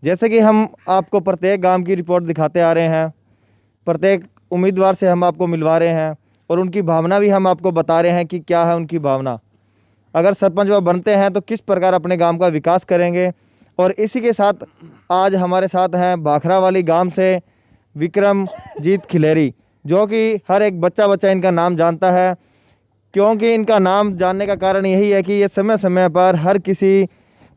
जैसे कि हम आपको प्रत्येक गांव की रिपोर्ट दिखाते आ रहे हैं, प्रत्येक उम्मीदवार से हम आपको मिलवा रहे हैं और उनकी भावना भी हम आपको बता रहे हैं कि क्या है उनकी भावना। अगर सरपंच वह बनते हैं तो किस प्रकार अपने गांव का विकास करेंगे। और इसी के साथ आज हमारे साथ हैं भाखरावाली गांव से विक्रमजीत खिलेरी, जो कि हर एक बच्चा इनका नाम जानता है। क्योंकि इनका नाम जानने का कारण यही है कि ये समय समय पर हर किसी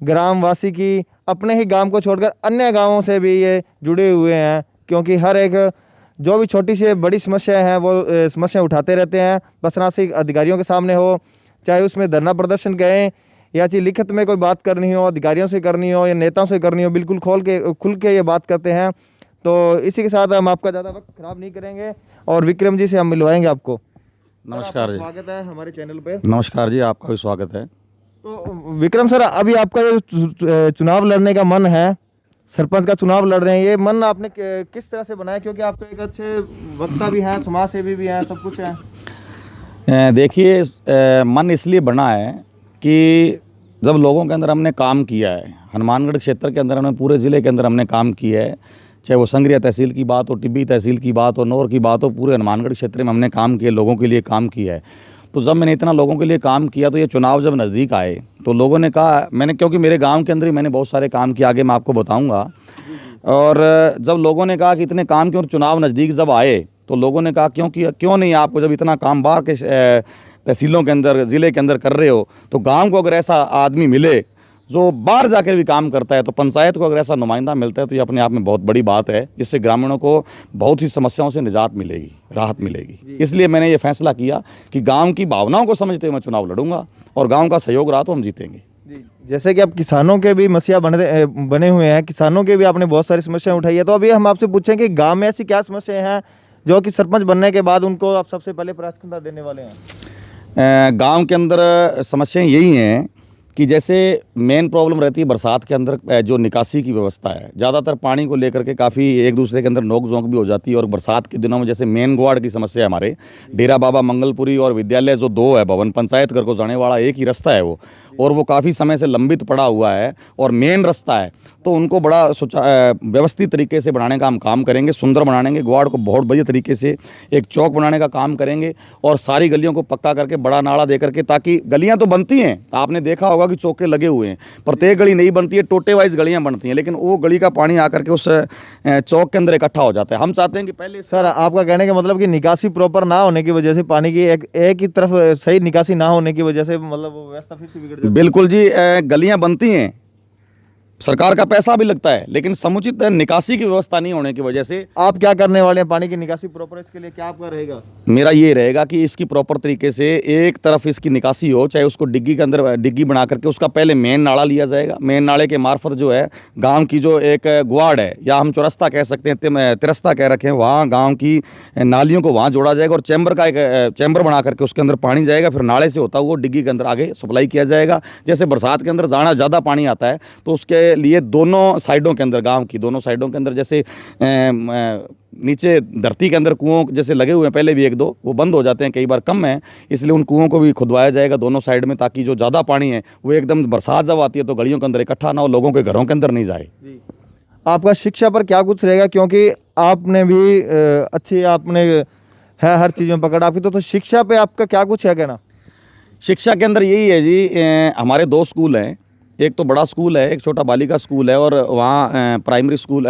ग्रामवासी की अपने ही गांव को छोड़कर अन्य गांवों से भी ये जुड़े हुए हैं। क्योंकि हर एक जो भी छोटी सी बड़ी समस्याएं हैं वो समस्या उठाते रहते हैं, बसनासी अधिकारियों के सामने हो, चाहे उसमें धरना प्रदर्शन गए या चीज लिखित में कोई बात करनी हो, अधिकारियों से करनी हो या नेताओं से करनी हो, बिल्कुल खुल के ये बात करते हैं। तो इसी के साथ हम आपका ज़्यादा वक्त खराब नहीं करेंगे और विक्रम जी से हम मिलवाएंगे आपको। नमस्कार जी। स्वागत है हमारे चैनल पे। नमस्कार जी, आपका भी स्वागत है। तो विक्रम सर, अभी आपका ये चुनाव लड़ने का मन है, सरपंच का चुनाव लड़ रहे हैं, ये मन आपने किस तरह से बनाया? क्योंकि आप तो एक अच्छे वक्ता भी हैं, समाज सेवी भी हैं, सब कुछ है। देखिए, मन इसलिए बना है कि जब लोगों के अंदर हमने काम किया है, हनुमानगढ़ क्षेत्र के अंदर हमने पूरे ज़िले के अंदर हमने काम किया है, चाहे वो संगरिया तहसील की बात हो, टिब्बी तहसील की बात हो, नौर की बात हो, पूरे हनुमानगढ़ क्षेत्र में हमने काम किया, लोगों के लिए काम किया है। तो जब मैंने इतना लोगों के लिए काम किया तो ये चुनाव जब नज़दीक आए तो लोगों ने कहा, मैंने क्योंकि मेरे गांव के अंदर ही मैंने बहुत सारे काम किए, आगे मैं आपको बताऊंगा। और जब लोगों ने कहा कि इतने काम क्यों, चुनाव नज़दीक जब आए तो लोगों ने कहा क्यों नहीं, आपको जब इतना काम बाहर के तहसीलों के अंदर ज़िले के अंदर कर रहे हो तो गाँव को अगर ऐसा आदमी मिले जो बाहर जाकर भी काम करता है, तो पंचायत को अगर ऐसा नुमाइंदा मिलता है तो ये अपने आप में बहुत बड़ी बात है, जिससे ग्रामीणों को बहुत ही समस्याओं से निजात मिलेगी, राहत मिलेगी। इसलिए मैंने ये फैसला किया कि गांव की भावनाओं को समझते हुए मैं चुनाव लड़ूंगा और गांव का सहयोग रहा तो हम जीतेंगे। जी, जैसे कि अब किसानों के भी मसीहा बने हुए हैं, किसानों के भी आपने बहुत सारी समस्याएं उठाई है, तो अभी हम आपसे पूछें कि गाँव में ऐसी क्या समस्याएँ हैं जो कि सरपंच बनने के बाद उनको आप सबसे पहले प्राथमिकता देने वाले हैं? गाँव के अंदर समस्याएँ यही हैं कि जैसे मेन प्रॉब्लम रहती है बरसात के अंदर जो निकासी की व्यवस्था है, ज़्यादातर पानी को लेकर के काफ़ी एक दूसरे के अंदर नोक झोंक भी हो जाती है। और बरसात के दिनों में जैसे मेन ग्वाड़ की समस्या है, हमारे डेरा बाबा मंगलपुरी और विद्यालय जो दो है भवन पंचायत घर को जाने वाला एक ही रास्ता है वो, और वो काफ़ी समय से लंबित पड़ा हुआ है और मेन रास्ता है, तो उनको बड़ा व्यवस्थित तरीके से बनाने का हम काम करेंगे, सुंदर बनाएंगे, ग्वाड़ को बहुत बढ़िया तरीके से एक चौक बनाने का काम करेंगे और सारी गलियों को पक्का करके बड़ा नाला दे करके, ताकि गलियां तो बनती हैं, आपने देखा होगा कि चौके लगे हुए हैं, प्रत्येक गली नहीं बनती है, टोटे वाइज गलियां बनती हैं, लेकिन वो गली का पानी आकर के उस चौक के अंदर इकट्ठा हो जाता है। हम चाहते हैं कि पहले सर, आपका कहने का मतलब कि निकासी प्रॉपर ना होने की वजह से, पानी की एक ही तरफ सही निकासी ना होने की वजह से मतलब व्यवस्था फिर से बिगड़ जाती है। बिल्कुल जी, गलियां बनती हैं, सरकार का पैसा भी लगता है, लेकिन समुचित निकासी की व्यवस्था नहीं होने की वजह से। आप क्या करने वाले हैं पानी की निकासी प्रॉपर, इसके लिए क्या आपका रहेगा? मेरा ये रहेगा कि इसकी प्रॉपर तरीके से एक तरफ इसकी निकासी हो, चाहे उसको डिग्गी के अंदर डिग्गी बना करके उसका पहले मेन नाला लिया जाएगा, मेन नाले के मार्फत जो है गांव की जो एक ग्वाड़ है या हम चौरस्ता कह सकते हैं, तिरस्ता कह रखे हैं, वहाँ गाँव की नालियों को वहाँ जोड़ा जाएगा और चैम्बर का एक चैम्बर बना करके उसके अंदर पानी जाएगा, फिर नाले से होता हुआ डिग्गी के अंदर आगे सप्लाई किया जाएगा। जैसे बरसात के अंदर जाना ज़्यादा पानी आता है तो उसके लिए दोनों साइडों के अंदर, गांव की दोनों साइडों के अंदर, जैसे नीचे धरती के अंदर कुओं जैसे लगे हुए हैं, पहले भी एक दो, वो बंद हो जाते हैं, कई बार कम है, इसलिए उन कुओं को भी खुदवाया जाएगा दोनों साइड में, ताकि जो ज़्यादा पानी है वो एकदम बरसात जब आती है तो गलियों के अंदर इकट्ठा ना हो, लोगों के घरों के अंदर नहीं जाए। आपका शिक्षा पर क्या कुछ रहेगा? क्योंकि आपने भी अच्छी आपने है हर चीज़ में पकड़ आपकी, तो शिक्षा पे आपका क्या कुछ है कहना? शिक्षा के अंदर यही है जी, हमारे दो स्कूल हैं, एक तो बड़ा स्कूल है, एक छोटा बालिका स्कूल है, और वहाँ प्राइमरी स्कूल,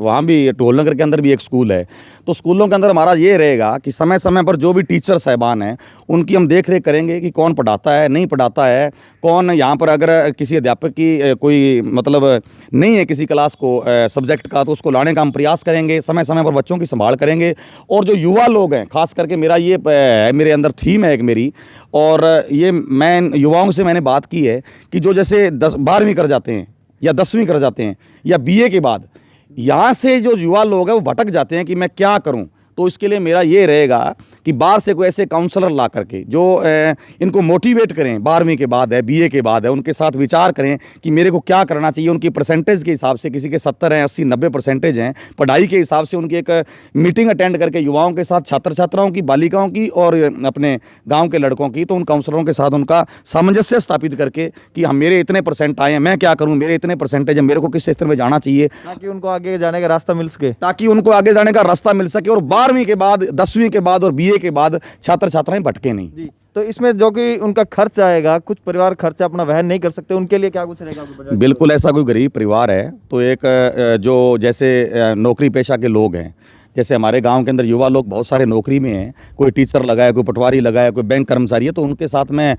वहाँ भी टोलनगर के अंदर भी एक स्कूल है। तो स्कूलों के अंदर हमारा ये रहेगा कि समय समय पर जो भी टीचर साहबान हैं उनकी हम देख रेख करेंगे कि कौन पढ़ाता है, नहीं पढ़ाता है, कौन यहाँ पर अगर किसी अध्यापक की कोई मतलब नहीं है किसी क्लास को सब्जेक्ट का, तो उसको लाने का हम प्रयास करेंगे, समय समय पर बच्चों की संभाल करेंगे। और जो युवा लोग हैं, खास करके मेरा ये मेरे अंदर थीम है एक मेरी, और ये मैं युवाओं से मैंने बात की है कि जो जैसे 12वीं कर जाते हैं या 10वीं कर जाते हैं या BA के बाद यहाँ से जो युवा लोग हैं वो भटक जाते हैं कि मैं क्या करूं, तो इसके लिए मेरा ये रहेगा कि बाहर से कोई ऐसे काउंसलर ला करके जो इनको मोटिवेट करें, 12वीं के बाद है, बीए के बाद है, उनके साथ विचार करें कि मेरे को क्या करना चाहिए। उनकी परसेंटेज के हिसाब से, किसी के 70 हैं, 80, 90 परसेंटेज हैं, पढ़ाई के हिसाब से उनकी एक मीटिंग अटेंड करके युवाओं के साथ, छात्र छात्राओं की, बालिकाओं की और अपने गाँव के लड़कों की, तो उन काउंसलरों के साथ उनका सामंजस्य स्थापित करके कि हम मेरे इतने परसेंट आए हैं, मैं क्या करूँ, मेरे इतने परसेंटेज है, मेरे को किस क्षेत्र में जाना चाहिए, ताकि उनको आगे जाने का रास्ता मिल सके, ताकि उनको आगे जाने का रास्ता मिल सके और 12वीं के बाद, 10वीं के बाद और बीए के बाद छात्र छात्राएं भटके नहीं। जी। तो इसमें जो कि उनका खर्च आएगा, कुछ परिवार खर्चा अपना वहन नहीं कर सकते, उनके लिए क्या कुछ रहेगा आपके बजट? बिल्कुल, ऐसा कोई गरीब परिवार है तो एक जो जैसे नौकरी पेशा के लोग हैं, जैसे हमारे गांव के अंदर युवा लोग बहुत सारे नौकरी में हैं, कोई टीचर लगा है, कोई पटवारी लगा है, कोई बैंक कर्मचारी है, तो उनके साथ में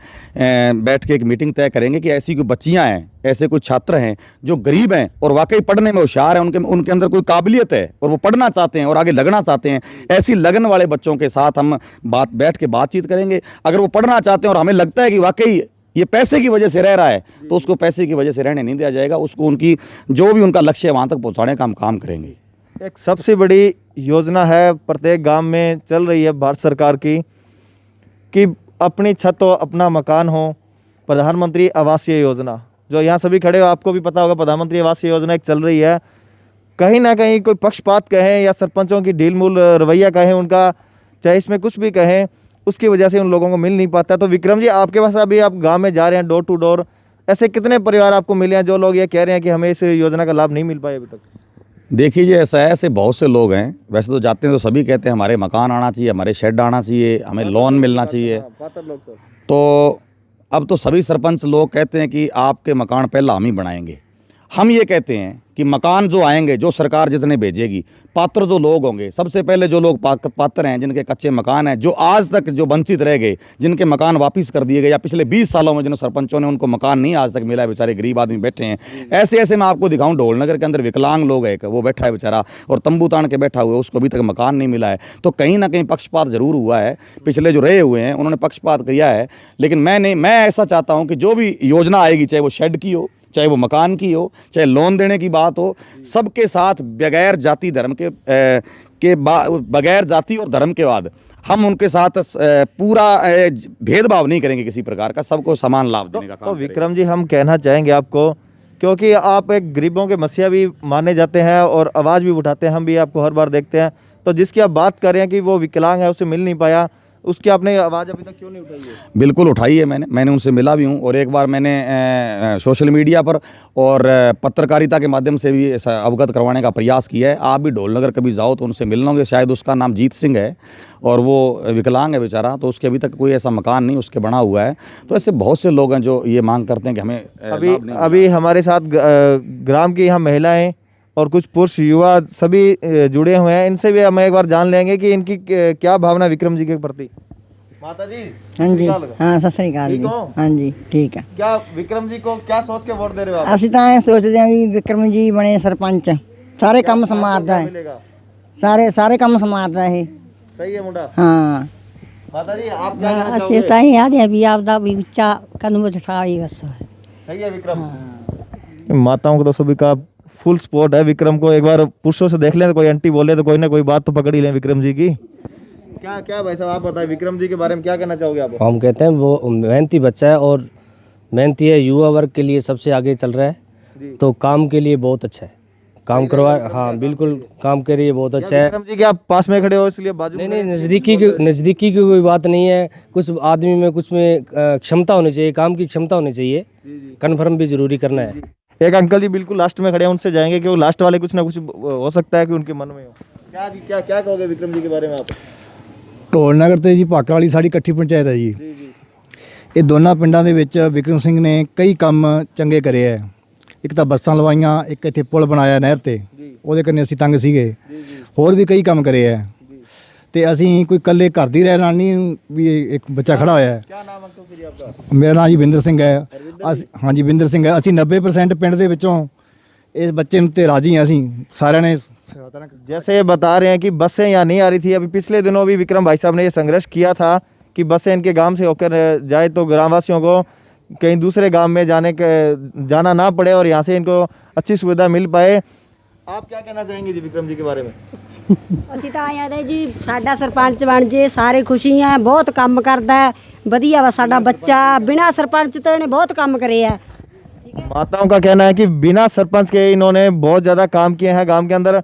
बैठ के एक मीटिंग तय करेंगे कि ऐसी कोई बच्चियां हैं, ऐसे कुछ छात्र हैं जो गरीब हैं और वाकई पढ़ने में होशियार हैं, उनके अंदर कोई काबिलियत है और वो पढ़ना चाहते हैं और आगे लगना चाहते हैं, ऐसी लगन वाले बच्चों के साथ हम बैठ के बातचीत करेंगे। अगर वो पढ़ना चाहते हैं और हमें लगता है कि वाकई ये पैसे की वजह से रह रहा है, तो उसको पैसे की वजह से रहने नहीं दिया जाएगा, उसको उनकी जो भी उनका लक्ष्य है वहाँ तक पहुँचाने का हम काम करेंगे। एक सबसे बड़ी योजना है, प्रत्येक गांव में चल रही है भारत सरकार की, कि अपनी छत हो, अपना मकान हो। प्रधानमंत्री आवासीय योजना, जो यहाँ सभी खड़े हो, आपको भी पता होगा, प्रधानमंत्री आवासीय योजना एक चल रही है। कहीं ना कहीं कोई पक्षपात कहें या सरपंचों की ढीलमूल रवैया कहें, उनका चाहे इसमें कुछ भी कहें, उसकी वजह से उन लोगों को मिल नहीं पाता। तो विक्रम जी, आपके पास अभी आप गाँव में जा रहे हैं, डोर टू डोर, ऐसे कितने परिवार आपको मिले हैं जो लोग ये कह रहे हैं कि हमें इस योजना का लाभ नहीं मिल पाया अभी तक? देखिए, ये ऐसा है, ऐसे बहुत से लोग हैं। वैसे तो जाते हैं तो सभी कहते हैं हमारे मकान आना चाहिए, हमारे शेड आना चाहिए, हमें लोन मिलना चाहिए। तो अब तो सभी सरपंच लोग कहते हैं कि आपके मकान पहला हम ही बनाएंगे। हम ये कहते हैं कि मकान जो आएंगे, जो सरकार जितने भेजेगी, पात्र जो लोग होंगे, सबसे पहले जो लोग पात्र हैं, जिनके कच्चे मकान हैं, जो आज तक जो वंचित रह गए, जिनके मकान वापस कर दिए गए, या पिछले 20 सालों में जिन सरपंचों ने उनको मकान नहीं आज तक मिला है, बेचारे गरीब आदमी बैठे हैं। ऐसे ऐसे मैं आपको दिखाऊं, ढोलनगर के अंदर विकलांग लोग है, वो बैठा है बेचारा और तंबू तान के बैठा हुआ है, उसको अभी तक मकान नहीं मिला है। तो कहीं ना कहीं पक्षपात जरूर हुआ है, पिछले जो रहे हुए हैं उन्होंने पक्षपात किया है। लेकिन मैं ऐसा चाहता हूँ कि जो भी योजना आएगी, चाहे वो शेड की हो, चाहे वो मकान की हो, चाहे लोन देने की बात हो, सबके साथ बगैर जाति धर्म बगैर जाति और धर्म के बाद हम उनके साथ पूरा भेदभाव नहीं करेंगे किसी प्रकार का, सबको समान लाभ देने का काम तो विक्रम जी, हम कहना चाहेंगे आपको, क्योंकि आप एक गरीबों के मसीहा भी माने जाते हैं और आवाज़ भी उठाते हैं, हम भी आपको हर बार देखते हैं। तो जिसकी आप बात कर रहे हैं कि वो विकलांग है, उसे मिल नहीं पाया, उसकी आपने आवाज़ अभी तक क्यों नहीं उठाई है? बिल्कुल उठाई है, मैंने उनसे मिला भी हूँ, और एक बार मैंने सोशल मीडिया पर और पत्रकारिता के माध्यम से भी अवगत करवाने का प्रयास किया है। आप भी ढोलनगर कभी जाओ तो उनसे मिल लोगे। शायद उसका नाम जीत सिंह है और वो विकलांग है बेचारा, तो उसके अभी तक कोई ऐसा मकान नहीं उसके बना हुआ है। तो ऐसे बहुत से लोग हैं जो ये मांग करते हैं कि हमें अभी हमारे साथ ग्राम की यहाँ महिलाएं और कुछ पुरुष युवा सभी जुड़े हुए हैं, इनसे भी हम एक बार जान लेंगे कि इनकी क्या भावना विक्रम जी के प्रति। माता जी, हाँ जी, हाँ सत श्री अकाल जी। हाँ जी, ठीक है। क्या विक्रम जी को क्या सोच के वोट दे रहे हो आप? ਅਸੀਂ ਤਾਂ ਇਹ ਸੋਚਦੇ ਆਂ ਵੀ ਵਿਕਰਮ ਜੀ ਬਣੇ ਸਰਪੰਚ, ਸਾਰੇ ਕੰਮ ਸਮਾਰਦਾ ਹੈ, ਸਾਰੇ ਕੰਮ ਸਮਾਰਦਾ ਇਹ। सही है मुंडा। हाँ माता जी, आप क्या कहना ਅਸੀਂ चाहोगे? ਤਾਂ ਇਹ ਆਦੇ ਆ ਵੀ ਆਪਦਾ ਵੀ ਬੱਚਾ ਕਨੂੰ ਬਿਠਾਈ ਬਸ। सही है विक्रम। माताओं को तो सभी का फुल सपोर्ट है विक्रम को। एक बार पुरुषों से देख लें तो कोई आंटी बोले तो कोई ना कोई बात तो पकड़ ही लें विक्रम जी की। क्या क्या भाई साहब, आप बताएं विक्रम जी के बारे में क्या कहना चाहोगे आप? हम कहते हैं वो मेहनती बच्चा है और मेहनती है, युवा वर्ग के लिए सबसे आगे चल रहा है, तो काम के लिए बहुत अच्छा है, काम करवा। हाँ बिल्कुल, काम के लिए बहुत अच्छा है। विक्रम जी के आप पास में खड़े हो इसलिए बाजू नहीं, नज़दीकी की कोई बात नहीं है। कुछ आदमी में कुछ में क्षमता होनी चाहिए, काम की क्षमता होनी चाहिए, कन्फर्म भी जरूरी करना है। एक अंकल जी बिल्कुल लास्ट में खड़े हैं, उनसे जाएंगे कि वो लास्ट वाले कुछ ना कुछ हो सकता है कि उनके मन में हो। क्या जी, क्या कहोगे विक्रम जी के बारे में आप? ਢੋਲਨਗਰ ਤੇ ਜੀ ਭਾਕਾ ਵਾਲੀ ਸਾਡੀ ਇਕੱਠੀ ਪੰਚਾਇਤ ਹੈ ਜੀ। ਇਹ ਦੋਨਾਂ ਪਿੰਡਾਂ ਦੇ ਵਿੱਚ ਵਿਕਰਮ ਸਿੰਘ ਨੇ ਕਈ ਕੰਮ ਚੰਗੇ ਕਰੇ ਹੈ। ਇੱਕ ਤਾਂ ਬੱਸਾਂ ਲਵਾਈਆਂ, ਇੱਕ ਇੱਥੇ ਪੁਲ ਬਣਾਇਆ ਨਹਿਰ ਤੇ, ਉਹਦੇ ਕੰਨੇ ਅਸੀਂ ਤੰਗ ਸੀਗੇ। ਹੋਰ ਵੀ ਕਈ ਕੰਮ ਕਰੇ ਹੈ ਤੇ ਅਸੀਂ ਕੋਈ ਇਕੱਲੇ ਘਰ ਦੀ ਰਹਿ ਨਾਲ ਨਹੀਂ ਵੀ ਇੱਕ ਬੱਚਾ ਖੜਾ ਹੋਇਆ ਹੈ। क्या नाम अंकल जी आपका? ਮੇਰਾ ਨਾਮ ਜੀ ਬਿੰਦਰ ਸਿੰਘ ਹੈ। ਅਸੀਂ ਹਾਂਜੀ ਬਿੰਦਰ ਸਿੰਘ ਹੈ। ਅਸੀਂ 90% ਪਿੰਡ ਦੇ ਵਿੱਚੋਂ ਇਸ ਬੱਚੇ ਨੂੰ ਤੇ ਰਾਜੀ ਹਾਂ। ਅਸੀਂ ਸਾਰਿਆਂ ਨੇ जैसे ये बता रहे हैं कि बसें यहाँ नहीं आ रही थी, अभी पिछले दिनों भी विक्रम भाई साहब ने ये संघर्ष किया था कि बसें इनके गांव से होकर जाए तो ग्रामवासियों को कहीं दूसरे गांव में जाना ना पड़े और यहाँ से इनको अच्छी सुविधा मिल पाए। आप क्या कहना चाहेंगे जी विक्रम जी के बारे में? ਅਸੀਂ ਤਾਂ ਆਏ ਆ ਜੀ ਸਾਡਾ ਸਰਪੰਚ ਬਣ ਜੇ ਸਾਰੇ ਖੁਸ਼ੀ ਆ ਬਹੁਤ ਕੰਮ ਕਰਦਾ ਹੈ ਵਧੀਆ ਵਾ ਸਾਡਾ ਬੱਚਾ ਬਿਨਾ सरपंच तो इन्हें बहुत काम करे है। माताओं का कहना है कि बिना सरपंच के इन्होंने बहुत ज़्यादा काम किए हैं गांव के अंदर।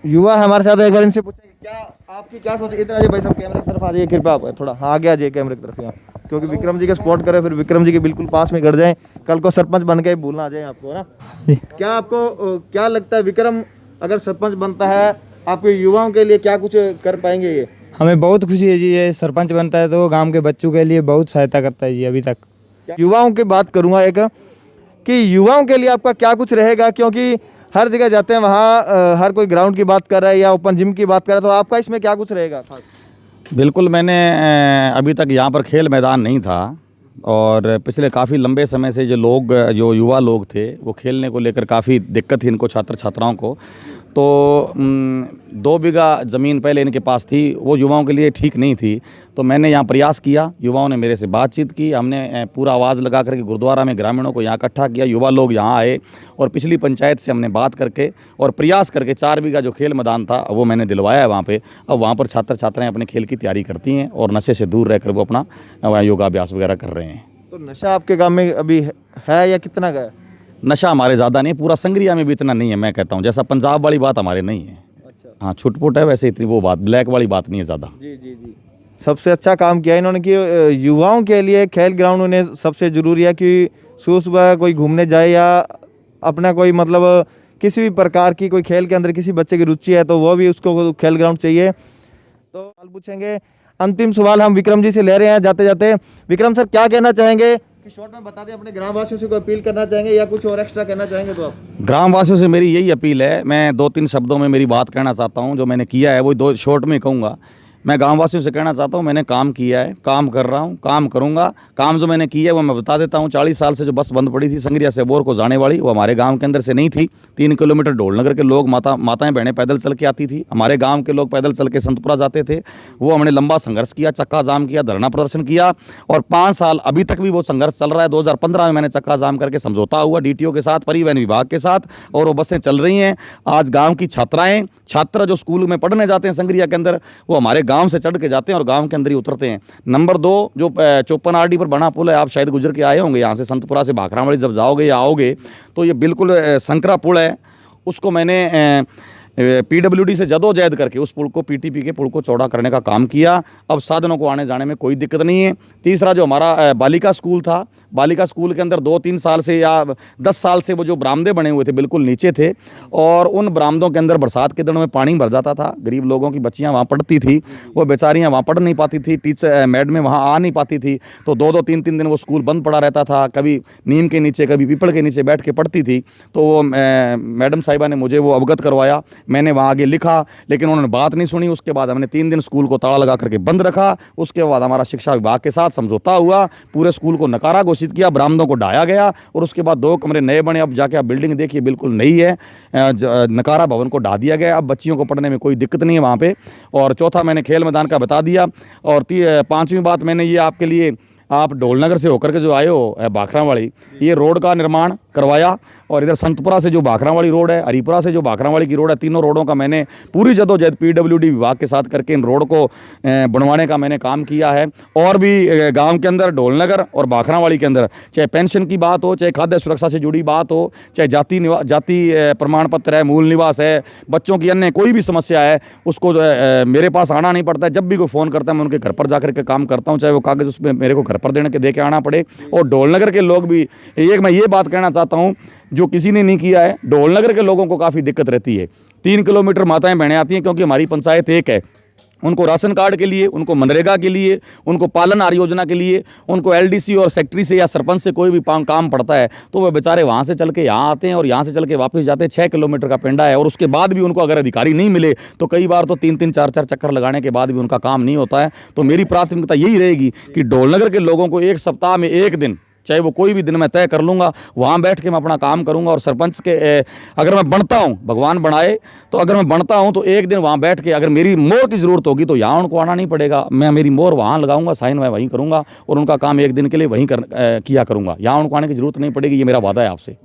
युवा है हमारे साथ, एक बार इनसे पूछेंगे क्या आपकी क्या सोच। इधर आ जाइए भाई साहब, कैमरे की तरफ आ जाइए कृपया, आप थोड़ा हाँ आगे आ जाइए कैमरे की तरफ यहाँ, क्योंकि विक्रम जी के सपोर्ट करें, फिर विक्रम जी के बिल्कुल पास में गड़ जाएं, कल को सरपंच बन के भूलना आ जाए आपको, ना। क्या आपको क्या लगता है विक्रम अगर सरपंच बनता है आपके युवाओं के लिए क्या कुछ कर पाएंगे ये? हमें बहुत खुशी है जी, ये सरपंच बनता है तो गांव के बच्चों के लिए बहुत सहायता करता है जी। अभी तक युवाओं की बात करूंगा एक, कि युवाओं के लिए आपका क्या कुछ रहेगा, क्योंकि हर जगह जाते हैं वहाँ हर कोई ग्राउंड की बात कर रहा है या ओपन जिम की बात कर रहा है, तो आपका इसमें क्या कुछ रहेगा खास? बिल्कुल, मैंने अभी तक यहाँ पर खेल मैदान नहीं था और पिछले काफ़ी लंबे समय से जो युवा लोग थे वो खेलने को लेकर काफ़ी दिक्कत थी इनको, छात्र छात्राओं को। तो 2 बीघा ज़मीन पहले इनके पास थी, वो युवाओं के लिए ठीक नहीं थी। तो मैंने यहाँ प्रयास किया, युवाओं ने मेरे से बातचीत की, हमने पूरा आवाज़ लगा करके गुरुद्वारा में ग्रामीणों को यहाँ इकट्ठा किया, युवा लोग यहाँ आए और पिछली पंचायत से हमने बात करके और प्रयास करके 4 बीघा जो खेल मैदान था वो मैंने दिलवाया है वहाँ पे। अब वहाँ पर छात्र छात्राएँ अपने खेल की तैयारी करती हैं और नशे से दूर रहकर वो अपना योगाभ्यास वगैरह कर रहे हैं। तो नशा आपके गाँव में अभी है या कितना का है? नशा हमारे ज़्यादा नहीं, पूरा संगरिया में भी इतना नहीं है, मैं कहता हूँ। जैसा पंजाब वाली बात हमारे नहीं है। अच्छा। हाँ, छुटपुट है, वैसे इतनी वो बात ब्लैक वाली बात नहीं है ज़्यादा। जी जी जी। सबसे अच्छा काम किया इन्होंने कि युवाओं के लिए खेल ग्राउंड उन्हें सबसे ज़रूरी है कि सुबह सुबह कोई घूमने जाए या अपना कोई मतलब किसी भी प्रकार की कोई खेल के अंदर किसी बच्चे की रुचि है तो वो भी उसको खेल ग्राउंड चाहिए। तो सवाल पूछेंगे, अंतिम सवाल हम विक्रम जी से ले रहे हैं जाते जाते। विक्रम सर, क्या कहना चाहेंगे कि शॉर्ट में बता दें, अपने ग्रामवासियों से कोई अपील करना चाहेंगे या कुछ और एक्स्ट्रा कहना चाहेंगे? तो आप ग्रामवासियों से मेरी यही अपील है, मैं 2-3 शब्दों में मेरी बात कहना चाहता हूँ। जो मैंने किया है वो 2 शॉर्ट में कहूँगा। मैं गांववासियों से कहना चाहता हूं, मैंने काम किया है, काम कर रहा हूं, काम करूंगा। काम जो मैंने किया है वो मैं बता देता हूं। 40 साल से जो बस बंद पड़ी थी संगरिया से बोर को जाने वाली, वो हमारे गांव के अंदर से नहीं थी। 3 किलोमीटर ढोलनगर के लोग माताएं बहनें पैदल चल के आती थी, हमारे गाँव के लोग पैदल चल के संतपुरा जाते थे। वो हमने लंबा संघर्ष किया, चक्का जाम किया, धरना प्रदर्शन किया और 5 साल अभी तक भी वो संघर्ष चल रहा है। 2015 में मैंने चक्का जाम करके समझौता हुआ DTO के साथ, परिवहन विभाग के साथ, और वो बसें चल रही हैं। आज गाँव की छात्र जो स्कूल में पढ़ने जाते हैं संगरिया के अंदर, वो हमारे गाँव से चढ़ के जाते हैं और गांव के अंदर ही उतरते हैं। नंबर 2, जो 54 RD पर बना पुल है, आप शायद गुजर के आए होंगे यहाँ से, संतपुरा से भाखरावाली जब जाओगे या आओगे तो ये बिल्कुल संकरा पुल है। उसको मैंने PWD से जदोजहद करके उस पुल को, PTP के पुल को चौड़ा करने का काम किया। अब साधनों को आने जाने में कोई दिक्कत नहीं है। तीसरा, जो हमारा बालिका स्कूल था, बालिका स्कूल के अंदर 2-3 साल से या 10 साल से वो जो बरामदे बने हुए थे बिल्कुल नीचे थे और उन बरामदों के अंदर बरसात के दिनों में पानी भर जाता था। गरीब लोगों की बच्चियां वहाँ पढ़ती थी, वो बेचारियां वहाँ पढ़ नहीं पाती थी, टीचर मैडमें वहाँ आ नहीं पाती थी, तो 2-2, 3-3 दिन वो स्कूल बंद पड़ा रहता था। कभी नीम के नीचे, कभी पीपल के नीचे बैठ के पढ़ती थी। तो वो मैडम साहिबा ने मुझे वो अवगत करवाया, मैंने वहाँ आगे लिखा, लेकिन उन्होंने बात नहीं सुनी। उसके बाद हमने 3 दिन स्कूल को ताला लगा करके बंद रखा। उसके बाद हमारा शिक्षा विभाग के साथ समझौता हुआ, पूरे स्कूल को नकारा घोषित किया, बरामदों को ढाया गया और उसके बाद 2 कमरे नए बने। अब जाके आप बिल्डिंग देखिए, बिल्कुल नई है। नकारा भवन को ढा दिया गया, अब बच्चियों को पढ़ने में कोई दिक्कत नहीं है वहाँ पे। और चौथा, मैंने खेल मैदान का बता दिया। और 5वीं बात मैंने ये आपके लिए, आप ढोलनगर से होकर के जो आए हो भाखरावाली, ये रोड का निर्माण करवाया। और इधर संतपुरा से जो भाखरावाली रोड है, हरिपुरा से जो भाखरावाली की रोड है, तीनों रोडों का मैंने पूरी जदोजहद PWD विभाग के साथ करके इन रोड को बनवाने का मैंने काम किया है। और भी गांव के अंदर ढोलनगर और भाखरावाली के अंदर, चाहे पेंशन की बात हो, चाहे खाद्य सुरक्षा से जुड़ी बात हो, चाहे जाति प्रमाण पत्र है, मूल निवास है, बच्चों की अन्य कोई भी समस्या है, उसको मेरे पास आना नहीं पड़ता है। जब भी कोई फ़ोन करता है मैं उनके घर पर जाकर के काम करता हूँ, चाहे वो कागज़ उसमें मेरे को घर पर दे के आना पड़े। और ढोलनगर के लोग भी, एक मैं ये बात कहना चाहता हूँ जो किसी ने नहीं किया है, ढोलनगर के लोगों को काफ़ी दिक्कत रहती है। 3 किलोमीटर माताएं बहनें आती हैं, क्योंकि हमारी पंचायत एक है। उनको राशन कार्ड के लिए, उनको मनरेगा के लिए, उनको पालन आहार योजना के लिए, उनको LDC और सेक्रेटरी से या सरपंच से कोई भी काम पड़ता है, तो वो बेचारे वहाँ से चल के यहाँ आते हैं और यहाँ से चल के वापस जाते हैं। 6 किलोमीटर का पेंडा है और उसके बाद भी उनको अगर अधिकारी नहीं मिले तो कई बार तो 3-3, 4-4 चक्कर लगाने के बाद भी उनका काम नहीं होता है। तो मेरी प्राथमिकता यही रहेगी कि ढोलनगर के लोगों को 1 सप्ताह में 1 दिन, चाहे वो कोई भी दिन मैं तय कर लूँगा, वहाँ बैठ के मैं अपना काम करूँगा। और सरपंच के अगर मैं बनता हूँ, भगवान बनाए, तो अगर मैं बनता हूँ तो 1 दिन वहाँ बैठ के अगर मेरी मोहर की ज़रूरत होगी तो यहाँ उनको आना नहीं पड़ेगा। मैं मेरी मोहर वहाँ लगाऊंगा, साइन मैं वहीं करूँगा और उनका काम 1 दिन के लिए वहीं किया करूँगा। यहाँ उनको आने की ज़रूरत नहीं पड़ेगी, ये मेरा वादा है आपसे।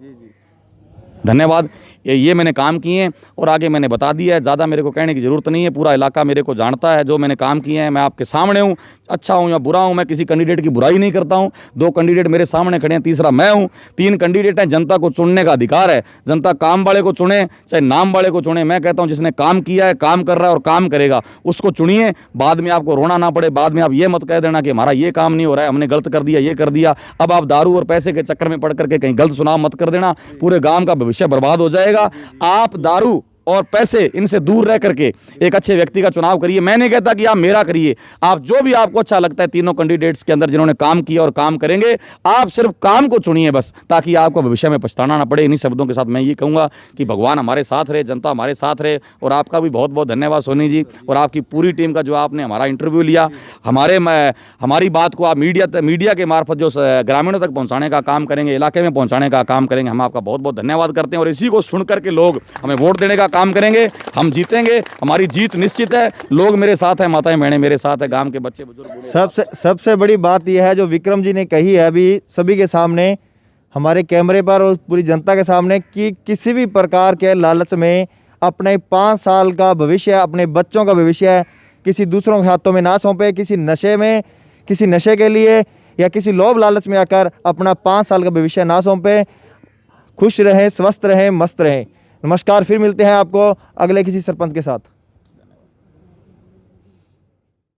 धन्यवाद। ये मैंने काम किए हैं और आगे मैंने बता दिया है, ज़्यादा मेरे को कहने की ज़रूरत नहीं है। पूरा इलाका मेरे को जानता है, जो मैंने काम किए हैं। मैं आपके सामने हूँ, अच्छा हूँ या बुरा हूँ, मैं किसी कैंडिडेट की बुराई नहीं करता हूँ। 2 कैंडिडेट मेरे सामने खड़े हैं, तीसरा मैं हूँ। 3 कैंडिडेट हैं। जनता को चुनने का अधिकार है, जनता काम वाले को चुने चाहे नाम वाले को चुने। मैं कहता हूँ जिसने काम किया है, काम कर रहा है और काम करेगा, उसको चुनिए। बाद में आपको रोना ना पड़े, बाद में आप ये मत कह देना कि हमारा ये काम नहीं हो रहा है, हमने गलत कर दिया, ये कर दिया। अब आप दारू और पैसे के चक्कर में पड़ करके कहीं गलत चुनाव मत कर देना, पूरे गांव का भविष्य बर्बाद हो जाएगा। आप दारू और पैसे इनसे दूर रह करके एक अच्छे व्यक्ति का चुनाव करिए। मैं नहीं कहता कि आप मेरा करिए, आप जो भी आपको अच्छा लगता है, तीनों कैंडिडेट्स के अंदर जिन्होंने काम किया और काम करेंगे, आप सिर्फ काम को चुनिए बस, ताकि आपको भविष्य में पछताना ना पड़े। इन्हीं शब्दों के साथ मैं ये कहूँगा कि भगवान हमारे साथ रहे, जनता हमारे साथ रहे। और आपका भी बहुत बहुत धन्यवाद सोनी जी और आपकी पूरी टीम का, जो आपने हमारा इंटरव्यू लिया, हमारी बात को आप मीडिया के मार्फत जो ग्रामीणों तक पहुँचाने का काम करेंगे, इलाके में पहुँचाने का काम करेंगे। हम आपका बहुत बहुत धन्यवाद करते हैं और इसी को सुन करके लोग हमें वोट देने का काम करेंगे। हम जीतेंगे, हमारी जीत निश्चित है। लोग मेरे साथ हैं, माताएं बहनें मेरे साथ है, गांव के बच्चे बुजुर्ग। सबसे बड़ी बात यह है जो विक्रम जी ने कही है अभी सभी के सामने, हमारे कैमरे पर और पूरी जनता के सामने, कि किसी भी प्रकार के लालच में अपने 5 साल का भविष्य, अपने बच्चों का भविष्य किसी दूसरों के हाथों में ना सौंपे। किसी नशे के लिए या किसी लोभ लालच में आकर अपना 5 साल का भविष्य ना सौंपे। खुश रहें, स्वस्थ रहें, मस्त रहें। नमस्कार, फिर मिलते हैं आपको अगले किसी सरपंच के साथ।